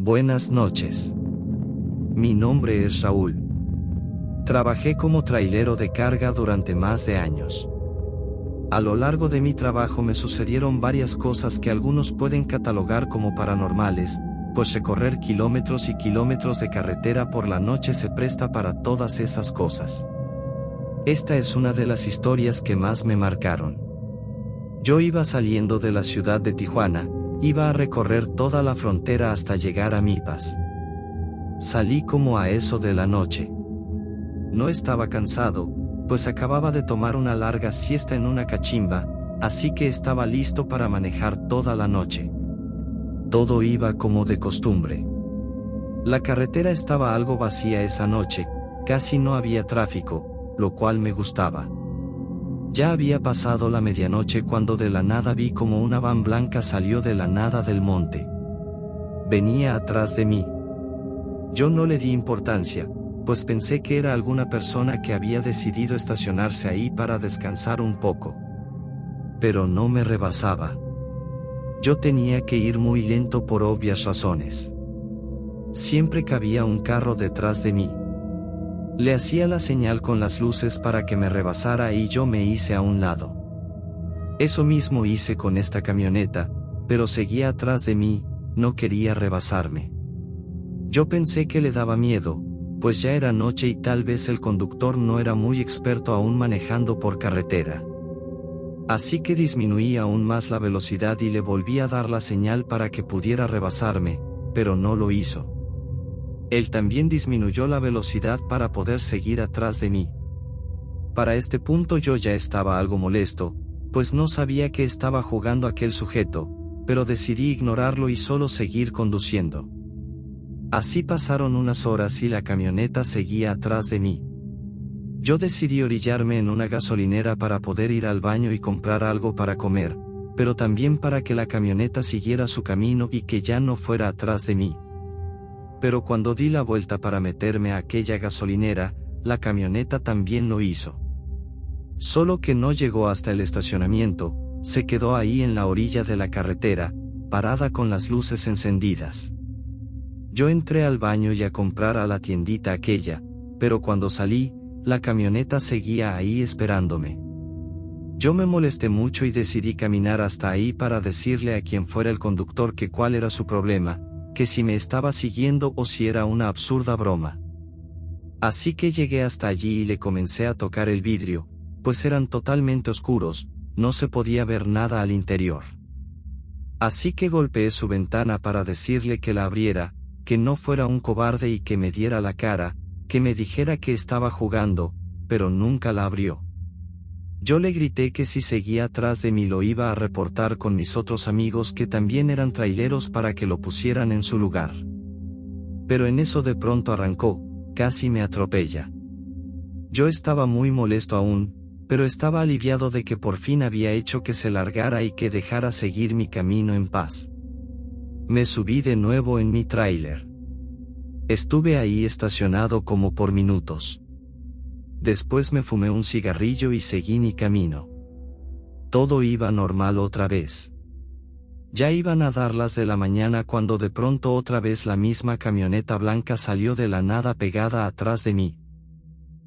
Buenas noches. Mi nombre es Raúl. Trabajé como trailero de carga durante más de años. A lo largo de mi trabajo me sucedieron varias cosas que algunos pueden catalogar como paranormales, pues recorrer kilómetros y kilómetros de carretera por la noche se presta para todas esas cosas. Esta es una de las historias que más me marcaron. Yo iba saliendo de la ciudad de Tijuana, iba a recorrer toda la frontera hasta llegar a Milpas. Salí como a eso de la noche. No estaba cansado, pues acababa de tomar una larga siesta en una cachimba, así que estaba listo para manejar toda la noche. Todo iba como de costumbre. La carretera estaba algo vacía esa noche, casi no había tráfico, lo cual me gustaba. Ya había pasado la medianoche cuando de la nada vi como una van blanca salió de la nada del monte. Venía atrás de mí. Yo no le di importancia, pues pensé que era alguna persona que había decidido estacionarse ahí para descansar un poco. Pero no me rebasaba. Yo tenía que ir muy lento por obvias razones. Siempre cabía un carro detrás de mí. Le hacía la señal con las luces para que me rebasara y yo me hice a un lado. Eso mismo hice con esta camioneta, pero seguía atrás de mí, no quería rebasarme. Yo pensé que le daba miedo, pues ya era noche y tal vez el conductor no era muy experto aún manejando por carretera. Así que disminuí aún más la velocidad y le volví a dar la señal para que pudiera rebasarme, pero no lo hizo. Él también disminuyó la velocidad para poder seguir atrás de mí. Para este punto yo ya estaba algo molesto, pues no sabía que estaba jugando aquel sujeto, pero decidí ignorarlo y solo seguir conduciendo. Así pasaron unas horas y la camioneta seguía atrás de mí. Yo decidí orillarme en una gasolinera para poder ir al baño y comprar algo para comer, pero también para que la camioneta siguiera su camino y que ya no fuera atrás de mí. Pero cuando di la vuelta para meterme a aquella gasolinera, la camioneta también lo hizo. Solo que no llegó hasta el estacionamiento, se quedó ahí en la orilla de la carretera, parada con las luces encendidas. Yo entré al baño y a comprar a la tiendita aquella, pero cuando salí, la camioneta seguía ahí esperándome. Yo me molesté mucho y decidí caminar hasta ahí para decirle a quien fuera el conductor que cuál era su problema, que si me estaba siguiendo o si era una absurda broma. Así que llegué hasta allí y le comencé a tocar el vidrio, pues eran totalmente oscuros, no se podía ver nada al interior. Así que golpeé su ventana para decirle que la abriera, que no fuera un cobarde y que me diera la cara, que me dijera que estaba jugando, pero nunca la abrió. Yo le grité que si seguía atrás de mí lo iba a reportar con mis otros amigos que también eran traileros para que lo pusieran en su lugar. Pero en eso de pronto arrancó, casi me atropella. Yo estaba muy molesto aún, pero estaba aliviado de que por fin había hecho que se largara y que dejara seguir mi camino en paz. Me subí de nuevo en mi tráiler. Estuve ahí estacionado como por minutos. Después me fumé un cigarrillo y seguí mi camino. Todo iba normal otra vez. Ya iban a dar las de la mañana cuando de pronto otra vez la misma camioneta blanca salió de la nada pegada atrás de mí.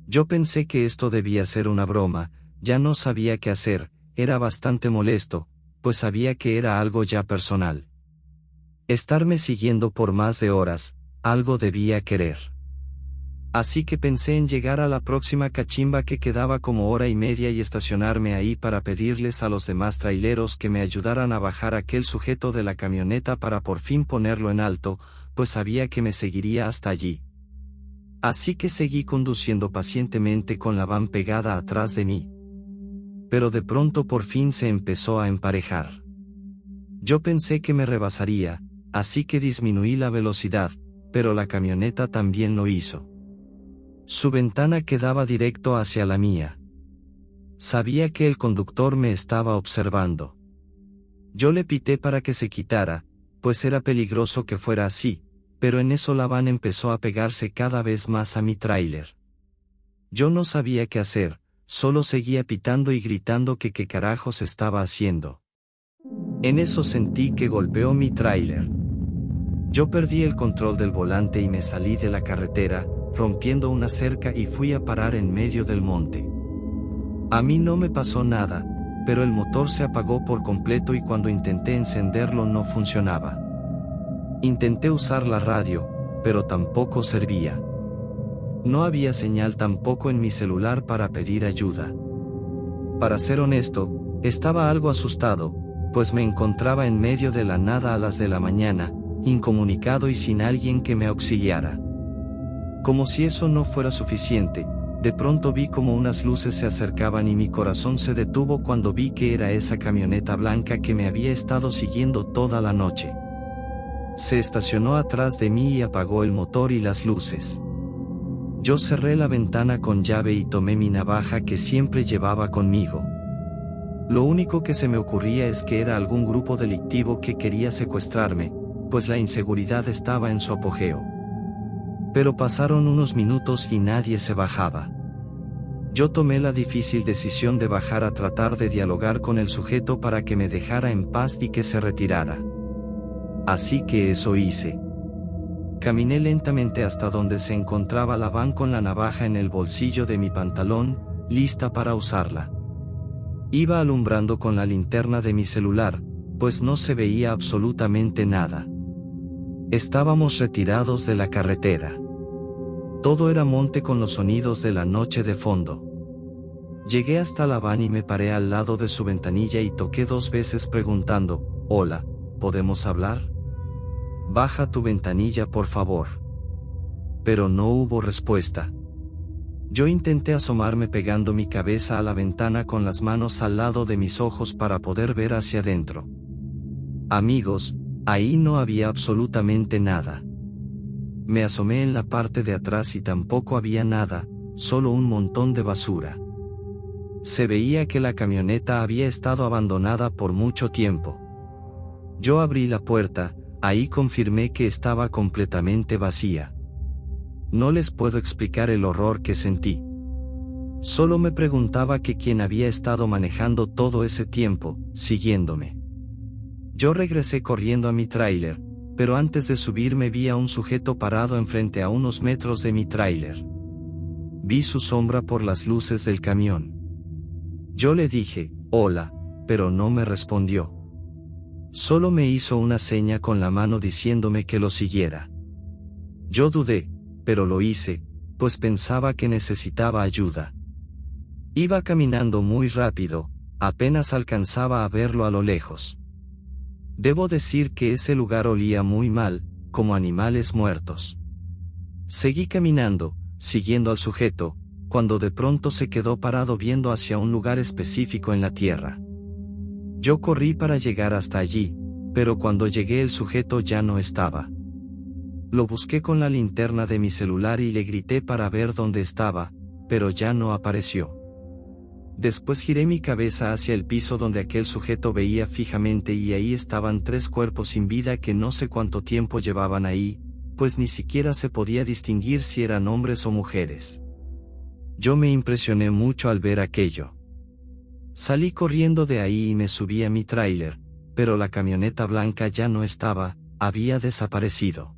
Yo pensé que esto debía ser una broma, ya no sabía qué hacer, era bastante molesto, pues sabía que era algo ya personal. Estarme siguiendo por más de horas, algo debía querer. Así que pensé en llegar a la próxima cachimba que quedaba como hora y media y estacionarme ahí para pedirles a los demás traileros que me ayudaran a bajar aquel sujeto de la camioneta para por fin ponerlo en alto, pues sabía que me seguiría hasta allí. Así que seguí conduciendo pacientemente con la van pegada atrás de mí. Pero de pronto por fin se empezó a emparejar. Yo pensé que me rebasaría, así que disminuí la velocidad, pero la camioneta también lo hizo. Su ventana quedaba directo hacia la mía. Sabía que el conductor me estaba observando. Yo le pité para que se quitara, pues era peligroso que fuera así, pero en eso la van empezó a pegarse cada vez más a mi tráiler. Yo no sabía qué hacer, solo seguía pitando y gritando que qué carajos estaba haciendo. En eso sentí que golpeó mi tráiler. Yo perdí el control del volante y me salí de la carretera, rompiendo una cerca y fui a parar en medio del monte. A mí no me pasó nada, pero el motor se apagó por completo y cuando intenté encenderlo no funcionaba. Intenté usar la radio, pero tampoco servía. No había señal tampoco en mi celular para pedir ayuda. Para ser honesto, estaba algo asustado, pues me encontraba en medio de la nada a las de la mañana, incomunicado y sin alguien que me auxiliara. Como si eso no fuera suficiente, de pronto vi como unas luces se acercaban y mi corazón se detuvo cuando vi que era esa camioneta blanca que me había estado siguiendo toda la noche. Se estacionó atrás de mí y apagó el motor y las luces. Yo cerré la ventana con llave y tomé mi navaja que siempre llevaba conmigo. Lo único que se me ocurría es que era algún grupo delictivo que quería secuestrarme, pues la inseguridad estaba en su apogeo. Pero pasaron unos minutos y nadie se bajaba. Yo tomé la difícil decisión de bajar a tratar de dialogar con el sujeto para que me dejara en paz y que se retirara. Así que eso hice. Caminé lentamente hasta donde se encontraba la van con la navaja en el bolsillo de mi pantalón, lista para usarla. Iba alumbrando con la linterna de mi celular, pues no se veía absolutamente nada. Estábamos retirados de la carretera. Todo era monte con los sonidos de la noche de fondo. Llegué hasta la van y me paré al lado de su ventanilla y toqué 2 veces preguntando, «Hola, ¿podemos hablar? Baja tu ventanilla por favor». Pero no hubo respuesta. Yo intenté asomarme pegando mi cabeza a la ventana con las manos al lado de mis ojos para poder ver hacia adentro. Amigos, ahí no había absolutamente nada. Me asomé en la parte de atrás y tampoco había nada, solo un montón de basura. Se veía que la camioneta había estado abandonada por mucho tiempo. Yo abrí la puerta, ahí confirmé que estaba completamente vacía. No les puedo explicar el horror que sentí. Solo me preguntaba que quién había estado manejando todo ese tiempo, siguiéndome. Yo regresé corriendo a mi tráiler, pero antes de subirme vi a un sujeto parado enfrente a unos metros de mi tráiler. Vi su sombra por las luces del camión. Yo le dije, «Hola», pero no me respondió. Solo me hizo una seña con la mano diciéndome que lo siguiera. Yo dudé, pero lo hice, pues pensaba que necesitaba ayuda. Iba caminando muy rápido, apenas alcanzaba a verlo a lo lejos. Debo decir que ese lugar olía muy mal, como animales muertos. Seguí caminando, siguiendo al sujeto, cuando de pronto se quedó parado viendo hacia un lugar específico en la tierra. Yo corrí para llegar hasta allí, pero cuando llegué el sujeto ya no estaba. Lo busqué con la linterna de mi celular y le grité para ver dónde estaba, pero ya no apareció. Después giré mi cabeza hacia el piso donde aquel sujeto veía fijamente y ahí estaban 3 cuerpos sin vida que no sé cuánto tiempo llevaban ahí, pues ni siquiera se podía distinguir si eran hombres o mujeres. Yo me impresioné mucho al ver aquello. Salí corriendo de ahí y me subí a mi tráiler, pero la camioneta blanca ya no estaba, había desaparecido.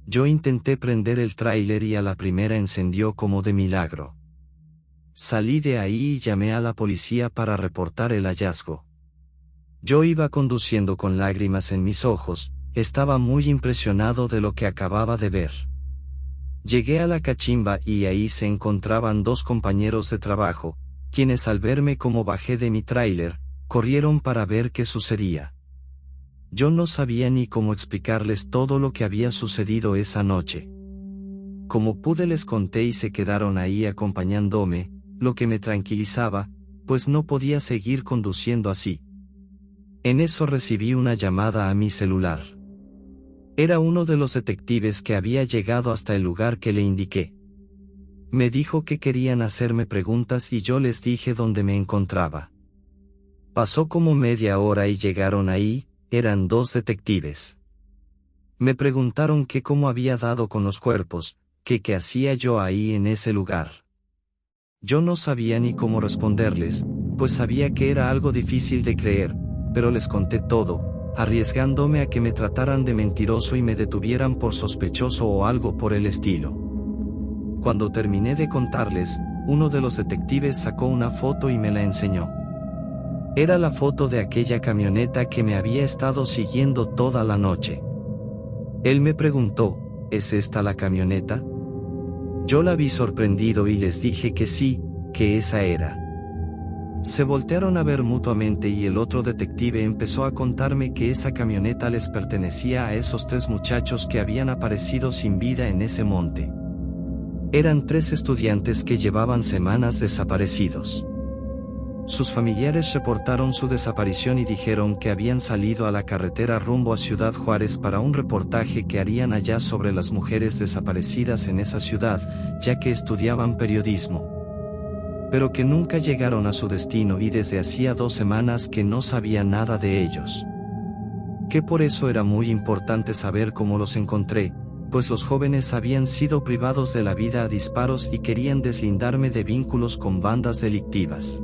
Yo intenté prender el tráiler y a la primera encendió como de milagro. Salí de ahí y llamé a la policía para reportar el hallazgo. Yo iba conduciendo con lágrimas en mis ojos, estaba muy impresionado de lo que acababa de ver. Llegué a la cachimba y ahí se encontraban 2 compañeros de trabajo, quienes al verme como bajé de mi tráiler, corrieron para ver qué sucedía. Yo no sabía ni cómo explicarles todo lo que había sucedido esa noche. Como pude les conté y se quedaron ahí acompañándome, lo que me tranquilizaba, pues no podía seguir conduciendo así. En eso recibí una llamada a mi celular. Era uno de los detectives que había llegado hasta el lugar que le indiqué. Me dijo que querían hacerme preguntas y yo les dije dónde me encontraba. Pasó como media hora y llegaron ahí, eran 2 detectives. Me preguntaron que cómo había dado con los cuerpos, que qué hacía yo ahí en ese lugar. Yo no sabía ni cómo responderles, pues sabía que era algo difícil de creer, pero les conté todo, arriesgándome a que me trataran de mentiroso y me detuvieran por sospechoso o algo por el estilo. Cuando terminé de contarles, uno de los detectives sacó una foto y me la enseñó. Era la foto de aquella camioneta que me había estado siguiendo toda la noche. Él me preguntó, ¿es esta la camioneta? Yo la vi sorprendido y les dije que sí, que esa era. Se voltearon a ver mutuamente y el otro detective empezó a contarme que esa camioneta les pertenecía a esos 3 muchachos que habían aparecido sin vida en ese monte. Eran 3 estudiantes que llevaban semanas desaparecidos. Sus familiares reportaron su desaparición y dijeron que habían salido a la carretera rumbo a Ciudad Juárez para un reportaje que harían allá sobre las mujeres desaparecidas en esa ciudad, ya que estudiaban periodismo. Pero que nunca llegaron a su destino y desde hacía 2 semanas que no sabía nada de ellos. Que por eso era muy importante saber cómo los encontré, pues los jóvenes habían sido privados de la vida a disparos y querían deslindarme de vínculos con bandas delictivas.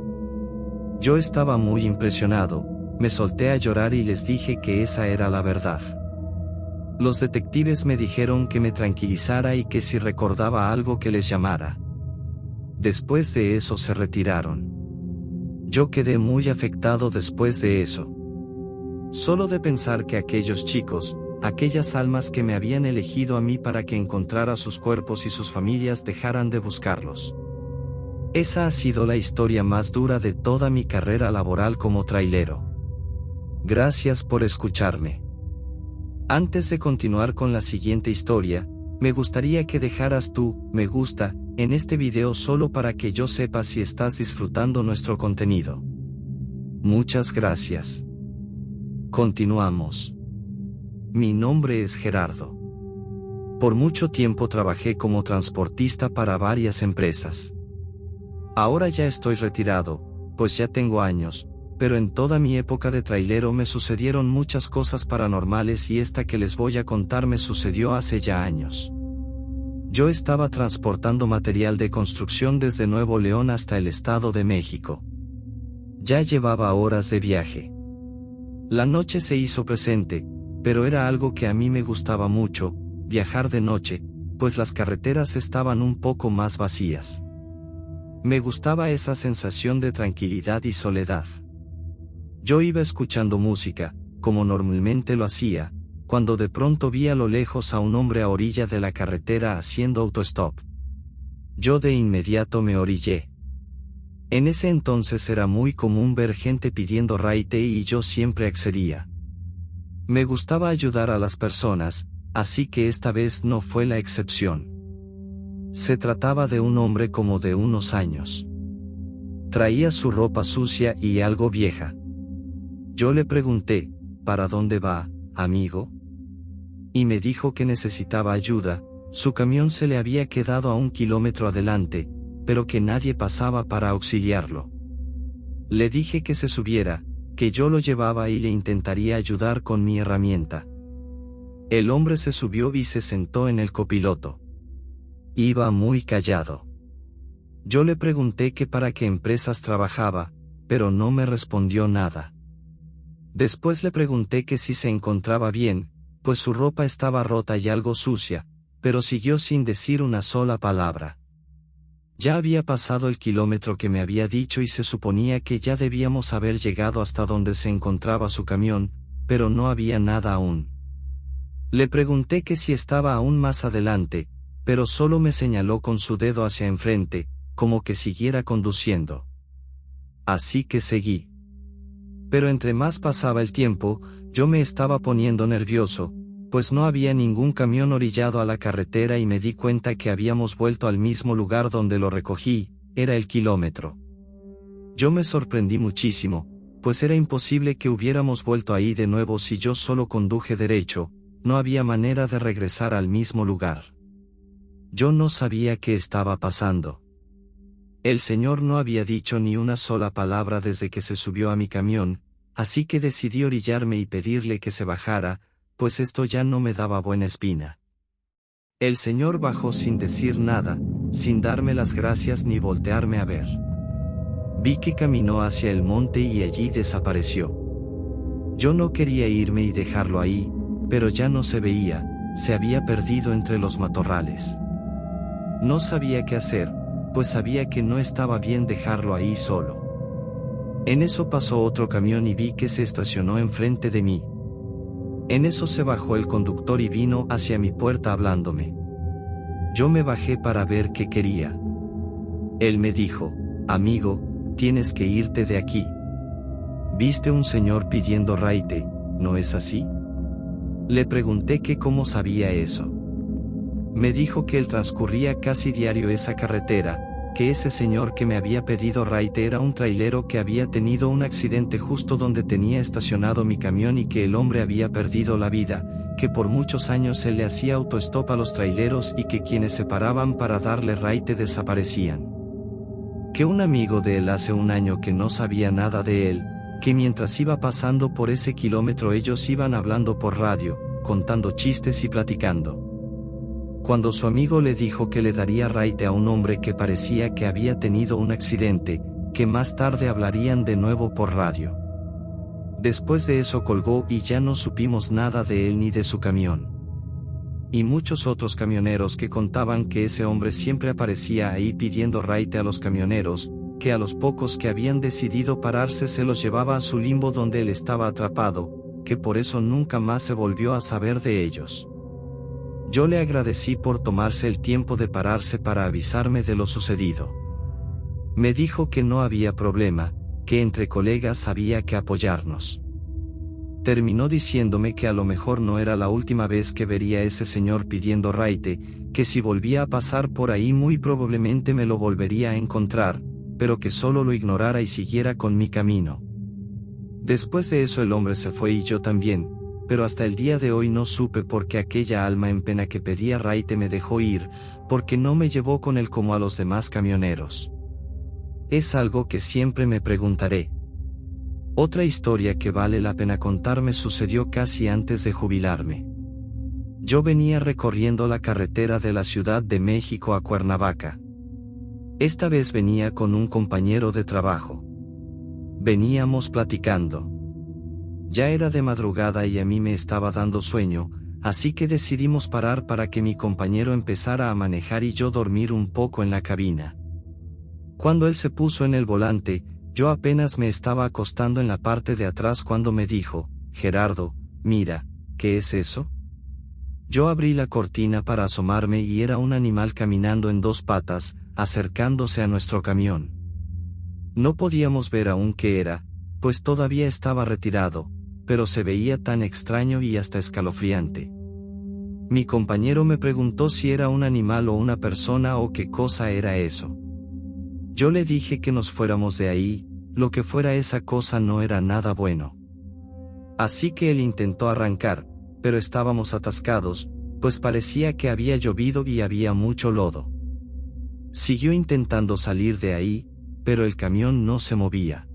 Yo estaba muy impresionado, me solté a llorar y les dije que esa era la verdad. Los detectives me dijeron que me tranquilizara y que si recordaba algo que les llamara. Después de eso se retiraron. Yo quedé muy afectado después de eso. Solo de pensar que aquellos chicos, aquellas almas que me habían elegido a mí para que encontrara sus cuerpos y sus familias dejaran de buscarlos. Esa ha sido la historia más dura de toda mi carrera laboral como trailero. Gracias por escucharme. Antes de continuar con la siguiente historia, me gustaría que dejaras tu me gusta en este video solo para que yo sepa si estás disfrutando nuestro contenido. Muchas gracias. Continuamos. Mi nombre es Gerardo. Por mucho tiempo trabajé como transportista para varias empresas. Ahora ya estoy retirado, pues ya tengo años, pero en toda mi época de trailero me sucedieron muchas cosas paranormales y esta que les voy a contar me sucedió hace ya años. Yo estaba transportando material de construcción desde Nuevo León hasta el Estado de México. Ya llevaba horas de viaje. La noche se hizo presente, pero era algo que a mí me gustaba mucho, viajar de noche, pues las carreteras estaban un poco más vacías. Me gustaba esa sensación de tranquilidad y soledad. Yo iba escuchando música, como normalmente lo hacía, cuando de pronto vi a lo lejos a un hombre a orilla de la carretera haciendo autostop. Yo de inmediato me orillé. En ese entonces era muy común ver gente pidiendo raite y yo siempre accedía. Me gustaba ayudar a las personas, así que esta vez no fue la excepción. Se trataba de un hombre como de unos años. Traía su ropa sucia y algo vieja. Yo le pregunté, ¿para dónde va, amigo? Y me dijo que necesitaba ayuda, su camión se le había quedado a 1 kilómetro adelante, pero que nadie pasaba para auxiliarlo. Le dije que se subiera, que yo lo llevaba y le intentaría ayudar con mi herramienta. El hombre se subió y se sentó en el copiloto. Iba muy callado. Yo le pregunté que para qué empresas trabajaba, pero no me respondió nada. Después le pregunté que si se encontraba bien, pues su ropa estaba rota y algo sucia, pero siguió sin decir una sola palabra. Ya había pasado el kilómetro que me había dicho y se suponía que ya debíamos haber llegado hasta donde se encontraba su camión, pero no había nada aún. Le pregunté que si estaba aún más adelante, pero solo me señaló con su dedo hacia enfrente, como que siguiera conduciendo. Así que seguí. Pero entre más pasaba el tiempo, yo me estaba poniendo nervioso, pues no había ningún camión orillado a la carretera y me di cuenta que habíamos vuelto al mismo lugar donde lo recogí, era el kilómetro. Yo me sorprendí muchísimo, pues era imposible que hubiéramos vuelto ahí de nuevo si yo solo conduje derecho, no había manera de regresar al mismo lugar. Yo no sabía qué estaba pasando. El señor no había dicho ni una sola palabra desde que se subió a mi camión, así que decidí orillarme y pedirle que se bajara, pues esto ya no me daba buena espina. El señor bajó sin decir nada, sin darme las gracias ni voltearme a ver. Vi que caminó hacia el monte y allí desapareció. Yo no quería irme y dejarlo ahí, pero ya no se veía, se había perdido entre los matorrales. No sabía qué hacer, pues sabía que no estaba bien dejarlo ahí solo. En eso pasó otro camión y vi que se estacionó enfrente de mí. En eso se bajó el conductor y vino hacia mi puerta hablándome. Yo me bajé para ver qué quería. Él me dijo: amigo, tienes que irte de aquí. Viste un señor pidiendo raite, ¿no es así? Le pregunté que cómo sabía eso. Me dijo que él transcurría casi diario esa carretera, que ese señor que me había pedido raite era un trailero que había tenido un accidente justo donde tenía estacionado mi camión y que el hombre había perdido la vida, que por muchos años él le hacía autostop a los traileros y que quienes se paraban para darle raite desaparecían. Que un amigo de él hace un año que no sabía nada de él, que mientras iba pasando por ese kilómetro ellos iban hablando por radio, contando chistes y platicando. Cuando su amigo le dijo que le daría raite a un hombre que parecía que había tenido un accidente, que más tarde hablarían de nuevo por radio. Después de eso colgó y ya no supimos nada de él ni de su camión. Y muchos otros camioneros que contaban que ese hombre siempre aparecía ahí pidiendo raite a los camioneros, que a los pocos que habían decidido pararse se los llevaba a su limbo donde él estaba atrapado, que por eso nunca más se volvió a saber de ellos. Yo le agradecí por tomarse el tiempo de pararse para avisarme de lo sucedido. Me dijo que no había problema, que entre colegas había que apoyarnos. Terminó diciéndome que a lo mejor no era la última vez que vería a ese señor pidiendo raite, que si volvía a pasar por ahí muy probablemente me lo volvería a encontrar, pero que solo lo ignorara y siguiera con mi camino. Después de eso el hombre se fue y yo también, pero hasta el día de hoy no supe por qué aquella alma en pena que pedía raite me dejó ir, porque no me llevó con él como a los demás camioneros. Es algo que siempre me preguntaré. Otra historia que vale la pena contar me sucedió casi antes de jubilarme. Yo venía recorriendo la carretera de la Ciudad de México a Cuernavaca. Esta vez venía con un compañero de trabajo. Veníamos platicando. Ya era de madrugada y a mí me estaba dando sueño, así que decidimos parar para que mi compañero empezara a manejar y yo dormir un poco en la cabina. Cuando él se puso en el volante, yo apenas me estaba acostando en la parte de atrás cuando me dijo: Gerardo, mira, ¿qué es eso? Yo abrí la cortina para asomarme y era un animal caminando en dos patas, acercándose a nuestro camión. No podíamos ver aún qué era, pues todavía estaba retirado, pero se veía tan extraño y hasta escalofriante. Mi compañero me preguntó si era un animal o una persona o qué cosa era eso. Yo le dije que nos fuéramos de ahí, lo que fuera esa cosa no era nada bueno. Así que él intentó arrancar, pero estábamos atascados, pues parecía que había llovido y había mucho lodo. Siguió intentando salir de ahí, pero el camión no se movía.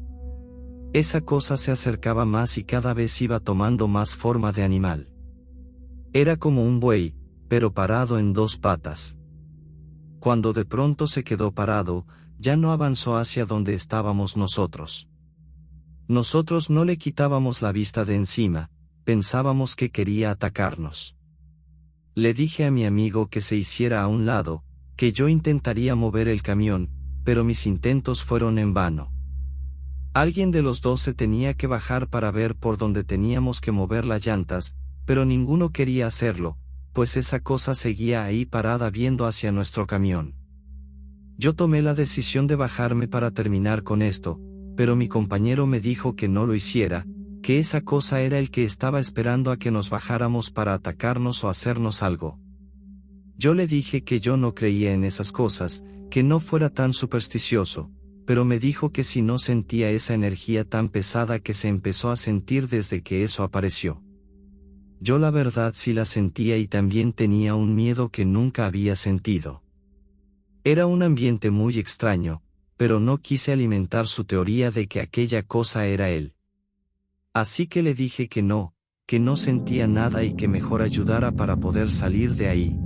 Esa cosa se acercaba más y cada vez iba tomando más forma de animal. Era como un buey, pero parado en dos patas. Cuando de pronto se quedó parado, ya no avanzó hacia donde estábamos nosotros. Nosotros no le quitábamos la vista de encima, pensábamos que quería atacarnos. Le dije a mi amigo que se hiciera a un lado, que yo intentaría mover el camión, pero mis intentos fueron en vano. Alguien de los dos se tenía que bajar para ver por dónde teníamos que mover las llantas, pero ninguno quería hacerlo, pues esa cosa seguía ahí parada viendo hacia nuestro camión. Yo tomé la decisión de bajarme para terminar con esto, pero mi compañero me dijo que no lo hiciera, que esa cosa era el que estaba esperando a que nos bajáramos para atacarnos o hacernos algo. Yo le dije que yo no creía en esas cosas, que no fuera tan supersticioso, pero me dijo que si no sentía esa energía tan pesada que se empezó a sentir desde que eso apareció. Yo la verdad sí la sentía y también tenía un miedo que nunca había sentido. Era un ambiente muy extraño, pero no quise alimentar su teoría de que aquella cosa era él. Así que le dije que no sentía nada y que mejor ayudara para poder salir de ahí.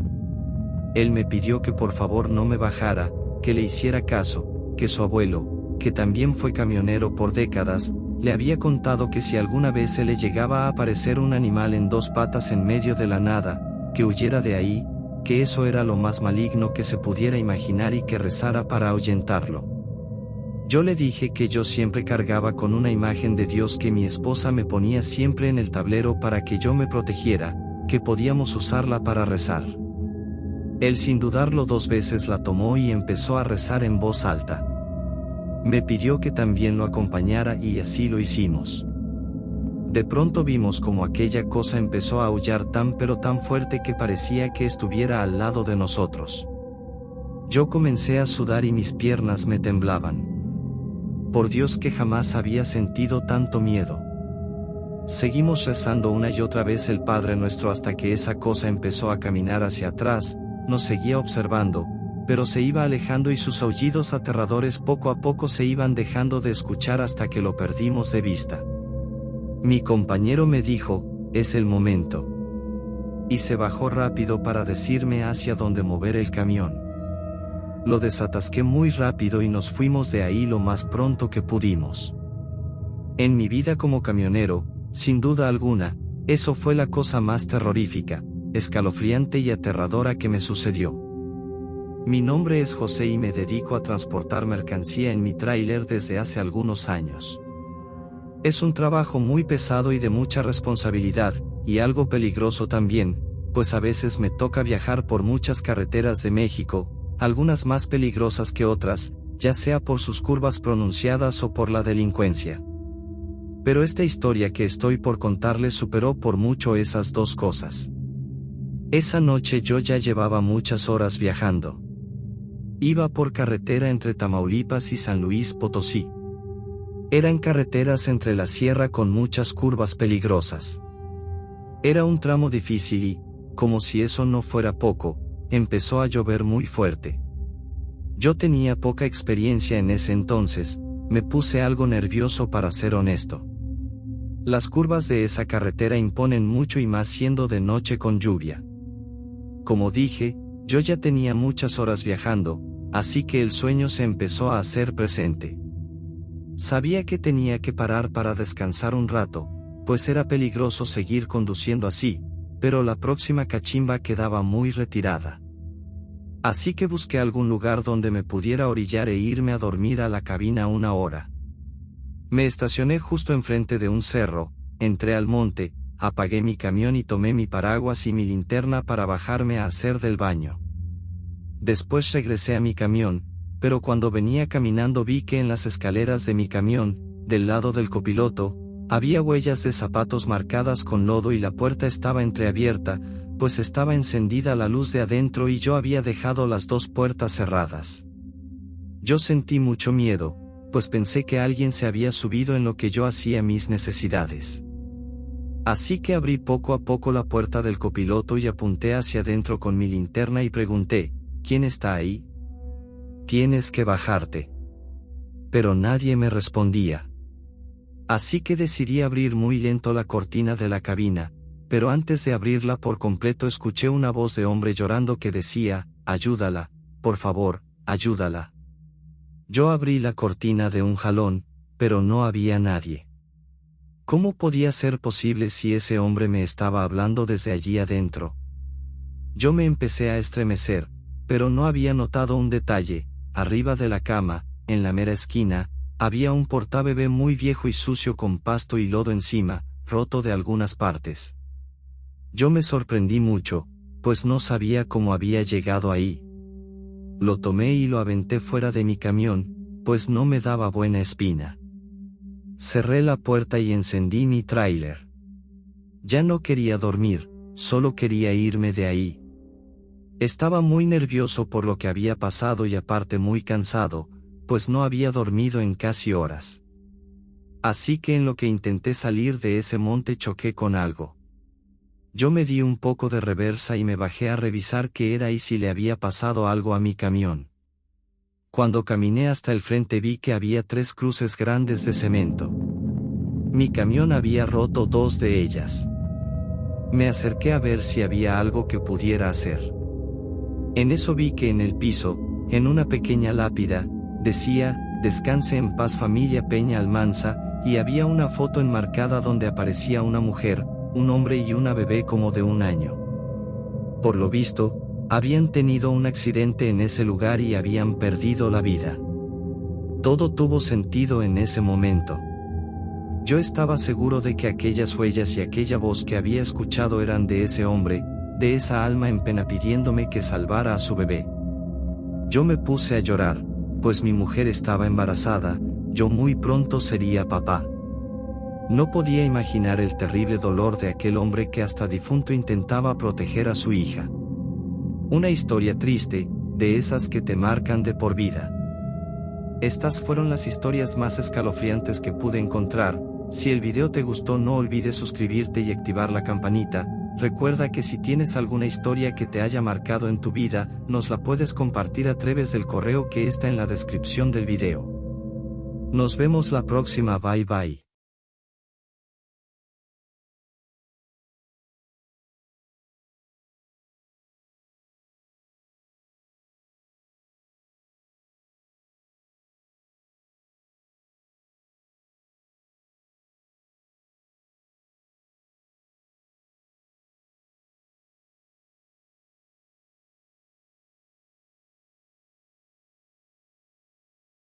Él me pidió que por favor no me bajara, que le hiciera caso, que su abuelo, que también fue camionero por décadas, le había contado que si alguna vez se le llegaba a aparecer un animal en dos patas en medio de la nada, que huyera de ahí, que eso era lo más maligno que se pudiera imaginar y que rezara para ahuyentarlo. Yo le dije que yo siempre cargaba con una imagen de Dios que mi esposa me ponía siempre en el tablero para que yo me protegiera, que podíamos usarla para rezar. Él sin dudarlo 2 veces la tomó y empezó a rezar en voz alta. Me pidió que también lo acompañara y así lo hicimos. De pronto vimos como aquella cosa empezó a aullar tan pero tan fuerte que parecía que estuviera al lado de nosotros. Yo comencé a sudar y mis piernas me temblaban. Por Dios que jamás había sentido tanto miedo. Seguimos rezando una y otra vez el Padre Nuestro hasta que esa cosa empezó a caminar hacia atrás, nos seguía observando, pero se iba alejando y sus aullidos aterradores poco a poco se iban dejando de escuchar hasta que lo perdimos de vista. Mi compañero me dijo, es el momento. Y se bajó rápido para decirme hacia dónde mover el camión. Lo desatasqué muy rápido y nos fuimos de ahí lo más pronto que pudimos. En mi vida como camionero, sin duda alguna, eso fue la cosa más terrorífica, escalofriante y aterradora que me sucedió. Mi nombre es José y me dedico a transportar mercancía en mi tráiler desde hace algunos años. Es un trabajo muy pesado y de mucha responsabilidad, y algo peligroso también, pues a veces me toca viajar por muchas carreteras de México, algunas más peligrosas que otras, ya sea por sus curvas pronunciadas o por la delincuencia. Pero esta historia que estoy por contarles superó por mucho esas dos cosas. Esa noche yo ya llevaba muchas horas viajando. Iba por carretera entre Tamaulipas y San Luis Potosí. Eran carreteras entre la sierra con muchas curvas peligrosas. Era un tramo difícil y, como si eso no fuera poco, empezó a llover muy fuerte. Yo tenía poca experiencia en ese entonces, me puse algo nervioso para ser honesto. Las curvas de esa carretera imponen mucho y más siendo de noche con lluvia. Como dije, yo ya tenía muchas horas viajando, así que el sueño se empezó a hacer presente. Sabía que tenía que parar para descansar un rato, pues era peligroso seguir conduciendo así, pero la próxima cachimba quedaba muy retirada. Así que busqué algún lugar donde me pudiera orillar e irme a dormir a la cabina 1 hora. Me estacioné justo enfrente de un cerro, entré al monte, apagué mi camión y tomé mi paraguas y mi linterna para bajarme a hacer del baño. Después regresé a mi camión, pero cuando venía caminando vi que en las escaleras de mi camión, del lado del copiloto, había huellas de zapatos marcadas con lodo y la puerta estaba entreabierta, pues estaba encendida la luz de adentro y yo había dejado las 2 puertas cerradas. Yo sentí mucho miedo, pues pensé que alguien se había subido en lo que yo hacía mis necesidades. Así que abrí poco a poco la puerta del copiloto y apunté hacia adentro con mi linterna y pregunté, ¿quién está ahí? Tienes que bajarte. Pero nadie me respondía. Así que decidí abrir muy lento la cortina de la cabina, pero antes de abrirla por completo escuché una voz de hombre llorando que decía, ayúdala, por favor, ayúdala. Yo abrí la cortina de un jalón, pero no había nadie. ¿Cómo podía ser posible si ese hombre me estaba hablando desde allí adentro? Yo me empecé a estremecer, pero no había notado un detalle. Arriba de la cama, en la mera esquina, había un portabebé muy viejo y sucio con pasto y lodo encima, roto de algunas partes. Yo me sorprendí mucho, pues no sabía cómo había llegado ahí. Lo tomé y lo aventé fuera de mi camión, pues no me daba buena espina. Cerré la puerta y encendí mi tráiler. Ya no quería dormir, solo quería irme de ahí. Estaba muy nervioso por lo que había pasado y aparte muy cansado, pues no había dormido en casi horas. Así que en lo que intenté salir de ese monte choqué con algo. Yo me di un poco de reversa y me bajé a revisar qué era y si le había pasado algo a mi camión. Cuando caminé hasta el frente vi que había 3 cruces grandes de cemento. Mi camión había roto 2 de ellas. Me acerqué a ver si había algo que pudiera hacer. En eso vi que en el piso, en una pequeña lápida, decía, descanse en paz familia Peña Almanza, y había una foto enmarcada donde aparecía una mujer, un hombre y una bebé como de 1 año. Por lo visto, habían tenido un accidente en ese lugar y habían perdido la vida. Todo tuvo sentido en ese momento. Yo estaba seguro de que aquellas huellas y aquella voz que había escuchado eran de ese hombre, de esa alma en pena pidiéndome que salvara a su bebé. Yo me puse a llorar, pues mi mujer estaba embarazada, yo muy pronto sería papá. No podía imaginar el terrible dolor de aquel hombre que hasta difunto intentaba proteger a su hija. Una historia triste, de esas que te marcan de por vida. Estas fueron las historias más escalofriantes que pude encontrar. Si el video te gustó, no olvides suscribirte y activar la campanita. Recuerda que si tienes alguna historia que te haya marcado en tu vida, nos la puedes compartir a través del correo que está en la descripción del video. Nos vemos la próxima, bye bye.